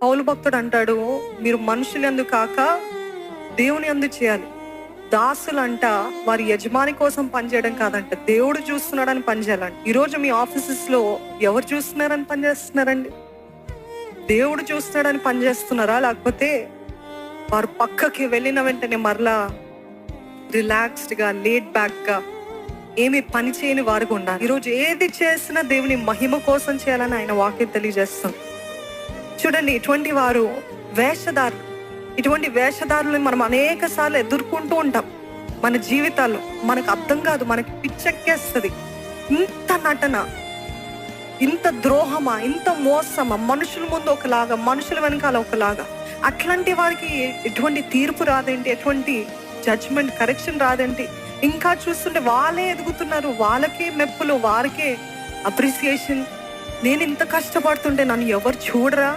పౌలు భక్తుడు అంటాడు, మీరు మనుషులందు కాక దేవుని యందు చేయాలి. దాసులంట వారి యజమాని కోసం పనిచేయడం కాదంట, దేవుడు చూస్తున్నాడని పనిచేయాలంట. ఈరోజు మీ ఆఫీసెస్ లో ఎవరు చూస్తున్నారని పనిచేస్తున్నారండి? దేవుడు చూస్తున్నాడని పనిచేస్తున్నారా? లేకపోతే వారు పక్కకి వెళ్ళిన వెంటనే మరలా రిలాక్స్డ్ గా, లేట్ బ్యాక్ గా, ఏమి పని చేయని వారుగా ఉండాలి. ఈరోజు ఏది చేసినా దేవుని మహిమ కోసం చేయాలని ఆయన వాక్యం తెలియజేస్తుంది. చూడండి, ఇటువంటి వారు వేషధారులు. ఇటువంటి వేషధారులను మనం అనేక సార్లు ఎదుర్కొంటూ ఉంటాం మన జీవితాల్లో. మనకు అర్థం కాదు, మనకి పిచ్చెక్కేస్తుంది. ఇంత నటన, ఇంత ద్రోహమా, ఇంత మోసమా, మనుషుల ముందు ఒకలాగా, మనుషుల వెనకాల ఒకలాగా. అట్లాంటి వారికి ఎటువంటి తీర్పు రాదేంటి? ఎటువంటి జడ్జ్మెంట్, కరెక్షన్ రాదేంటి? ఇంకా చూస్తుంటే వాళ్ళే ఎదుగుతున్నారు, వాళ్ళకే మెప్పులు, వారికే అప్రిసియేషన్. నేను ఇంత కష్టపడుతుంటే నన్ను ఎవరు చూడరా?